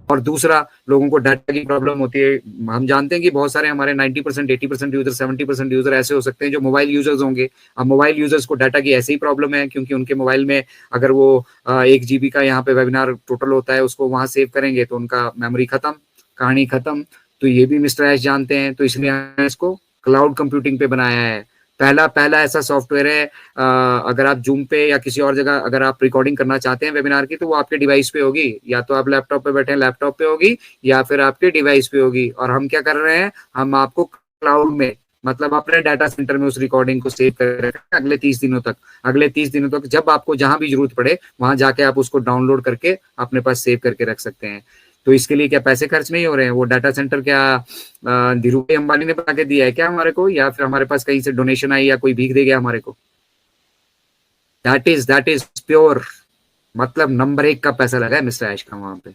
और दूसरा, लोगों को डाटा की प्रॉब्लम होती है। हम जानते हैं कि बहुत सारे हमारे 90% 80% यूजर 70% यूजर ऐसे हो सकते हैं जो मोबाइल यूजर्स होंगे। अब मोबाइल यूजर्स को डाटा की ऐसी ही प्रॉब्लम है, क्योंकि उनके मोबाइल में अगर वो 1 GB का यहाँ पे वेबिनार टोटल होता है उसको वहां सेव करेंगे तो उनका मेमोरी खत्म, कहानी खत्म। तो ये भी मिस्टर ऐश जानते हैं, तो इसलिए हमने इसको क्लाउड कंप्यूटिंग पे बनाया है। पहला पहला ऐसा सॉफ्टवेयर है, अगर आप जूम पे या किसी और जगह अगर आप रिकॉर्डिंग करना चाहते हैं वेबिनार की, तो वो आपके डिवाइस पे होगी, या तो आप लैपटॉप पे बैठे हैं लैपटॉप पे होगी, या फिर आपके डिवाइस पे होगी। और हम क्या कर रहे हैं, हम आपको क्लाउड में, मतलब अपने डाटा सेंटर में उस रिकॉर्डिंग को सेव कर रहे हैं अगले 30 दिनों तक। अगले 30 दिनों तक जब आपको जहां भी जरूरत पड़े वहां जाके आप उसको डाउनलोड करके अपने पास सेव करके रख सकते हैं। तो इसके लिए क्या पैसे खर्च नहीं हो रहे हैं? वो डाटा सेंटर क्या धीरू भाई अंबानी ने बना के दिया है क्या हमारे को, या फिर हमारे पास कहीं से डोनेशन आई या कोई भीख दे गया हमारे को? दैट इज प्योर, मतलब नंबर 1 का पैसा लगा है मिस्टर ऐश का वहां पे,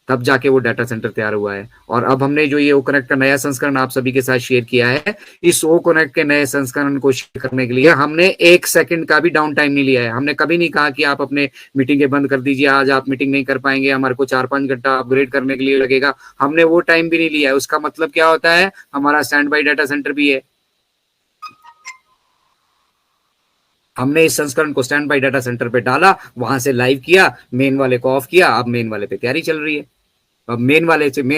तब जाके वो डाटा सेंटर तैयार हुआ है। और अब हमने जो ये ओ कनेक्ट का नया संस्करण आप सभी के साथ शेयर किया है, इस ओ कनेक्ट के नए संस्करण को शेयर करने के लिए हमने 1 सेकंड का भी डाउन टाइम नहीं लिया है। हमने कभी नहीं कहा कि आप अपने मीटिंगें बंद कर दीजिए, आज आप मीटिंग नहीं कर पाएंगे, हमारे को 4-5 घंटा अपग्रेड करने के लिए लगेगा। हमने वो टाइम भी नहीं लिया है। उसका मतलब क्या होता है, हमारा स्टैंड बाई डाटा सेंटर भी है। हमने इस संस्करण को स्टैंड बाई डाटा सेंटर पे डाला, वहां से लाइव किया, मेन वाले को ऑफ किया, अब मेन वाले पे तैयारी चल रही है। अब मेन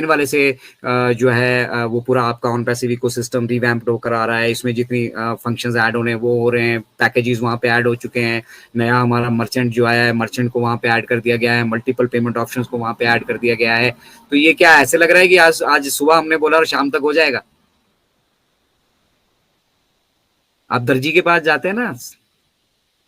वाले से जो है वो पूरा आपका ऑन पैसिव इकोसिस्टम रिवैम्प्ड होकर आ रहा है। इसमें जितनी फंक्शंस ऐड होने हैं वो हो रहे हैं, पैकेजेस वहाँ पे ऐड हो चुके हैं। नया हमारा मर्चेंट जो आया है, मर्चेंट को वहाँ पे ऐड कर दिया गया है, मल्टीपल पेमेंट ऑप्शंस को वहाँ पे ऐड कर दिया गया है। तो ये क्या ऐसे लग रहा है कि आज आज सुबह हमने बोला और शाम तक हो जाएगा? आप दर्जी के पास जाते हैं ना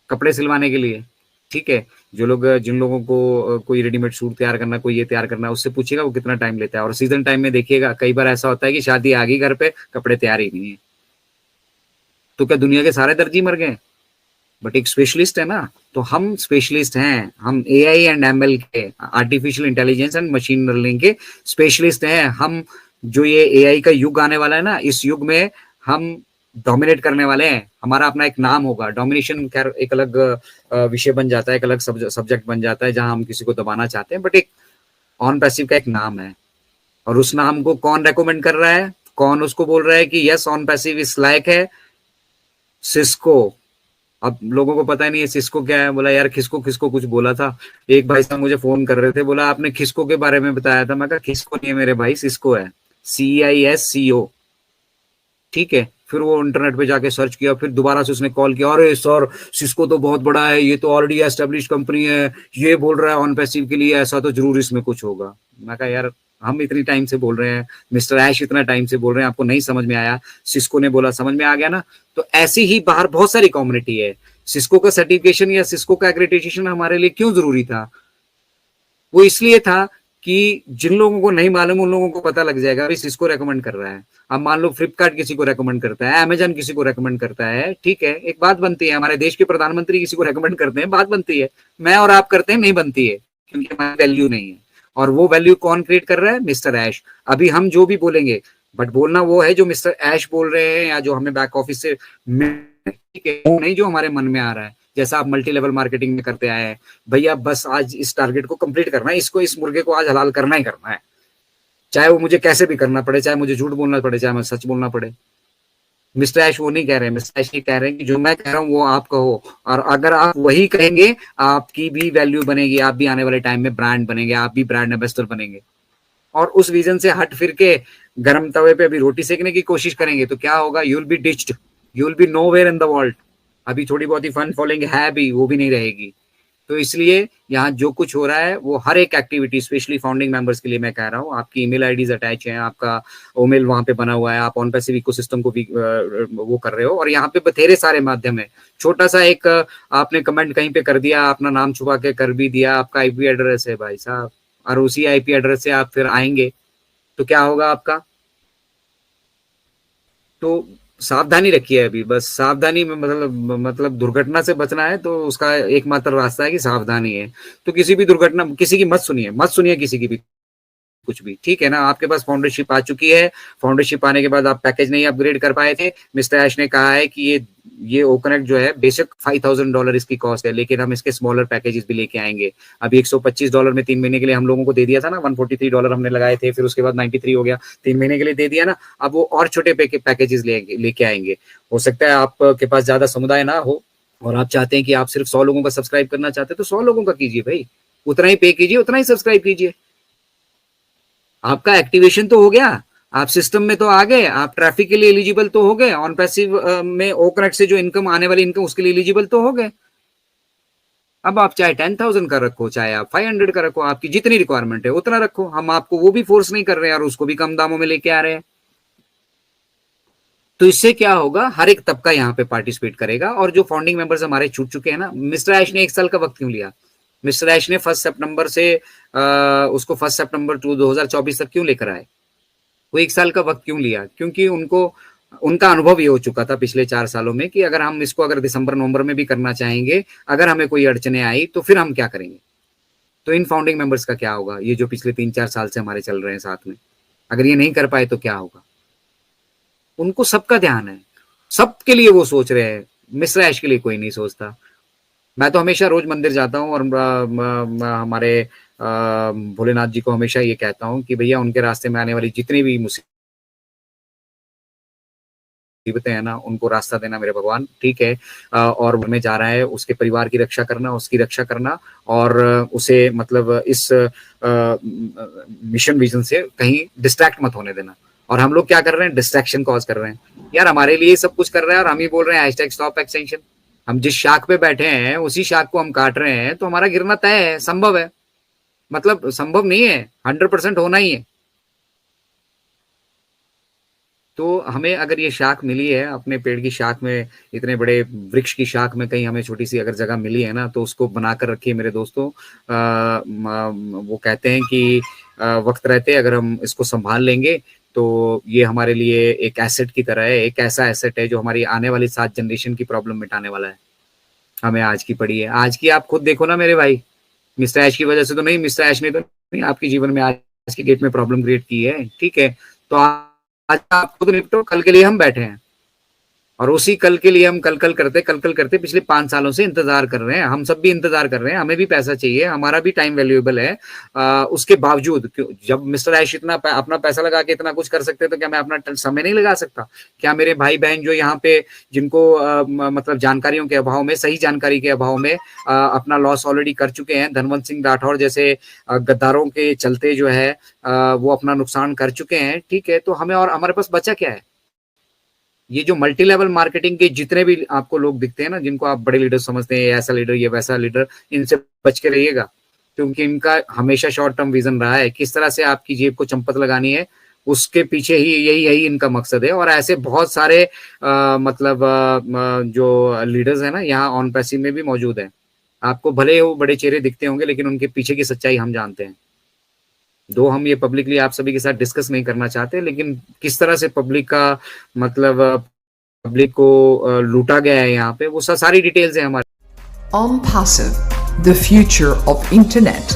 कपड़े सिलवाने के लिए, ठीक है, जो लोग जिन लोगों को कोई रेडीमेड सूट तैयार करना, कोई ये तैयार करना, उससे पूछिएगा वो कितना टाइम लेता है। और सीजन टाइम में देखिएगा कई बार ऐसा होता है कि शादी आ गई घर पे, कपड़े तैयार ही नहीं है। तो क्या दुनिया के सारे दर्जी मर गए? बट एक स्पेशलिस्ट है ना, तो हम स्पेशलिस्ट हैं, हम एआई एंड एमएल के, artificial intelligence and machine learning के स्पेशलिस्ट हैं हम। जो ये एआई का युग आने वाला है ना, इस युग में हम डोमिनेट करने वाले हैं। हमारा अपना एक नाम होगा। डोमिनेशन खैर एक अलग विषय बन जाता है, एक अलग सब्जेक्ट बन जाता है जहां हम किसी को दबाना चाहते हैं, बट एक ऑन पैसिव का एक नाम है। और उस नाम को कौन रेकमेंड कर रहा है, कौन उसको बोल रहा है कि यस ऑन पैसिव इस लायक है? सिस्को। अब लोगों को पता ही नहीं है सिस्को क्या है। बोला यार खिसको खिसको कुछ बोला था। एक भाई साहब मुझे फोन कर रहे थे, बोला आपने खिसको के बारे में बताया था। मैं कहा खिसको नहीं है मेरे भाई, सिस्को है, CISCO, ठीक है। फिर वो इंटरनेट पे जाके सर्च किया, फिर दोबारा से उसने कॉल किया, अरे सर सिस्को तो बहुत बड़ा है, ये तो ऑलरेडी एस्टेब्लिश कंपनी है, ये बोल रहा है ऑन पैसिव के लिए, ऐसा तो जरूर इसमें कुछ होगा। मैं कहा यार हम इतनी टाइम से बोल रहे हैं, मिस्टर ऐश इतना टाइम से बोल रहे हैं, आपको नहीं समझ में आया? सिस्को ने बोला समझ में आ गया ना। तो ऐसी ही बाहर बहुत सारी कम्युनिटी है। सिस्को का सर्टिफिकेशन या सिस्को का एक्रेडिटेशन हमारे लिए क्यों जरूरी था? वो इसलिए था कि जिन लोगों को नहीं मालूम उन लोगों को पता लग जाएगा अभी सिस्को रेकमेंड कर रहा है। अब मान लो फ्लिपकार्ट किसी को रेकमेंड करता है, अमेजन किसी को रेकमेंड करता है, ठीक है, एक बात बनती है, हमारे देश के प्रधानमंत्री किसी को रेकमेंड करते हैं, बात बनती है। मैं और आप करते हैं, नहीं बनती है, क्योंकि हमारी वैल्यू नहीं है। और वो वैल्यू कौन क्रिएट कर रहा है? मिस्टर ऐश। अभी हम जो भी बोलेंगे, बट बोलना वो है जो मिस्टर ऐश बोल रहे हैं, या जो हमें बैक ऑफिस से, ठीक है, वो नहीं जो हमारे मन में आ रहा है। जैसा आप मल्टी लेवल मार्केटिंग में करते आए हैं, भैया बस आज इस टारगेट को कंप्लीट करना है, इसको, इस मुर्गे को आज हलाल करना ही करना है, चाहे वो मुझे कैसे भी करना पड़े, चाहे मुझे झूठ बोलना पड़े, चाहे मैं सच बोलना पड़े। मिस्टर ऐश वो नहीं कह रहे हैं। मिस्टर ऐश ये कह रहे हैं कि जो मैं कह रहा हूँ वो आप कहो, और अगर आप वही कहेंगे आपकी भी वैल्यू बनेगी, आप भी आने वाले टाइम में ब्रांड बनेंगे, आप भी ब्रांड एम्बेसडर बनेंगे। और उस विजन से हट फिर के गर्म तवे पे अभी रोटी सेकने की कोशिश करेंगे तो क्या होगा? You will be ditched, you will be nowhere in the world. अभी थोड़ी बहुत ही फन फॉलोइंग है भी, वो भी नहीं रहेगी। तो इसलिए यहाँ जो कुछ हो रहा है वो हर एक एक्टिविटी, स्पेशली फाउंडिंग मेंबर्स के लिए मैं कह रहा हूँ, आपकी ईमेल आईडीज अटैच है, आपका ओमेल वहां पे बना हुआ है, आप ऑन पैसिव इकोसिस्टम को भी वो कर रहे हो, और यहाँ पे बथेरे सारे माध्यम है। छोटा सा एक आपने कमेंट कहीं पे कर दिया, अपना नाम छुपा के कर भी दिया, आपका आईपी एड्रेस है भाई साहब, और उसी आईपी एड्रेस से आप फिर आएंगे तो क्या होगा आपका? तो सावधानी रखिए। अभी बस सावधानी में मतलब दुर्घटना से बचना है तो उसका एकमात्र रास्ता है कि सावधानी है। तो किसी भी दुर्घटना, किसी की मत सुनिए, मत सुनिए किसी की भी। कुछ भी, ठीक है ना। आपके पास फाउंडरशिप आ चुकी है, फाउंडरशिप आने के बाद आप पैकेज नहीं अपग्रेड कर पाए थे। मिस्टर ऐश ने कहा है कि ये ओकनेक्ट जो है बेशक $5,000 इसकी कॉस्ट है, लेकिन हम इसके स्मॉलर पैकेजेस भी लेके आएंगे। अभी $125 में 3 महीने के लिए हम लोगों को दे दिया था ना, $143 हमने लगाए थे, फिर उसके बाद 93 हो गया, 3 महीने के लिए दे दिया ना। अब वो और छोटे पैकेजेस लेके आएंगे। हो सकता है आपके पास ज्यादा समुदाय ना हो और आप चाहते हैं कि आप सिर्फ 100 लोगों का सब्सक्राइब करना चाहते हैं, तो 100 लोगों का कीजिए भाई, उतना ही पे कीजिए, उतना ही सब्सक्राइब कीजिए। आपका एक्टिवेशन तो हो गया, आप सिस्टम में तो आ गए, आप ट्रैफिक के लिए एलिजिबल तो हो गए, ऑन पैसिव में ओकनेक्ट से जो इनकम आने वाली इनकम उसके लिए एलिजिबल तो हो गए। अब आप चाहे 10,000 का रखो, चाहे आप 500 का रखो, आपकी जितनी रिक्वायरमेंट है उतना रखो, हम आपको वो भी फोर्स नहीं कर रहे हैं और उसको भी कम दामों में लेके आ रहे हैं। तो इससे क्या होगा, हर एक तबका यहाँ पे पार्टिसिपेट करेगा। और जो फाउंडिंग मेंबर्स हमारे छूट चुके हैं ना, मिस्टर ऐश ने 1 साल का वक्त क्यों लिया? मिस्टर ऐश ने 1 सितंबर से उसको 1 सितंबर 2024 तक क्यों लेकर आए? वो 1 साल का वक्त क्यों लिया? क्योंकि उनका अनुभव ये हो चुका था पिछले 4 सालों में कि अगर हम इसको अगर दिसंबर नवंबर में भी करना चाहेंगे, अगर हमें कोई अड़चने आई तो फिर हम क्या करेंगे। तो इन फाउंडिंग मेंबर्स का क्या होगा, ये जो पिछले 3-4 साल से हमारे चल रहे हैं साथ में, अगर ये नहीं कर पाए तो क्या होगा। उनको सबका ध्यान है, सबके लिए वो सोच रहे हैं, मिस्टर ऐश के लिए कोई नहीं सोचता। मैं तो हमेशा रोज मंदिर जाता हूँ और हमारे भोलेनाथ जी को हमेशा ये कहता हूँ कि भैया उनके रास्ते में आने वाली जितनी भी मुसीबतें हैं ना, उनको रास्ता देना मेरे भगवान, ठीक है। और में जा रहा है, उसके परिवार की रक्षा करना, उसकी रक्षा करना, और उसे मतलब इस मिशन विजन से कहीं डिस्ट्रैक्ट मत होने देना। और हम लोग क्या कर रहे हैं, डिस्ट्रैक्शन कॉज कर रहे हैं यार, हमारे लिए सब कुछ कर रहे हैं और हम ही बोल रहे हैं #stop एक्सटेंशन। हम जिस शाख पे बैठे हैं उसी शाख को हम काट रहे हैं, तो हमारा गिरना तय है, संभव है, मतलब संभव नहीं है, 100% होना ही है। तो हमें अगर ये शाख मिली है, अपने पेड़ की शाख में, इतने बड़े वृक्ष की शाख में कहीं हमें छोटी सी अगर जगह मिली है ना, तो उसको बनाकर रखिए मेरे दोस्तों। वो कहते हैं कि वक्त रहते अगर हम इसको संभाल लेंगे तो ये हमारे लिए एक एसेट की तरह है, एक ऐसा एसेट है जो हमारी आने वाली 7 जनरेशन की प्रॉब्लम मिटाने वाला है। हमें आज की पड़ी है, आज की आप खुद देखो ना मेरे भाई, मिस्टर ऐश की वजह से तो नहीं, मिस्टर ऐश ने तो नहीं आपके जीवन में आज की डेट में प्रॉब्लम क्रिएट की है, ठीक है। तो आज आप खुद निपटो, कल के लिए हम बैठे हैं, और उसी कल के लिए हम कल करते पिछले 5 सालों से इंतजार कर रहे हैं। हम सब भी इंतजार कर रहे हैं, हमें भी पैसा चाहिए, हमारा भी टाइम वैल्यूएबल है। उसके बावजूद जब मिस्टर ऐश इतना अपना पैसा लगा के इतना कुछ कर सकते तो क्या मैं अपना समय नहीं लगा सकता? क्या मेरे भाई बहन जो यहाँ पे, जिनको मतलब जानकारियों के अभाव में, सही जानकारी के अभाव में अपना लॉस ऑलरेडी कर चुके हैं, धनवंत सिंह राठौर जैसे गद्दारों के चलते जो है वो अपना नुकसान कर चुके हैं, ठीक है। तो हमें और हमारे पास बचा क्या है? ये जो मल्टी लेवल मार्केटिंग के जितने भी आपको लोग दिखते हैं ना, जिनको आप बड़े लीडर समझते हैं, ऐसा लीडर, ये वैसा लीडर, इनसे बच के रहिएगा, क्योंकि इनका हमेशा शॉर्ट टर्म विजन रहा है। किस तरह से आपकी जेब को चंपत लगानी है, उसके पीछे ही यही इनका मकसद है। और ऐसे बहुत सारे मतलब जो लीडर्स है ना, यहाँ ऑन पैसिव में भी मौजूद है। आपको भले वो बड़े चेहरे दिखते होंगे, लेकिन उनके पीछे की सच्चाई हम जानते हैं। दो हम ये पब्लिकली आप सभी के साथ डिस्कस नहीं करना चाहते, लेकिन किस तरह से पब्लिक का मतलब पब्लिक को लूटा गया है यहाँ पे, वो सारी डिटेल्स है हमारे। OnPassive, the future of internet.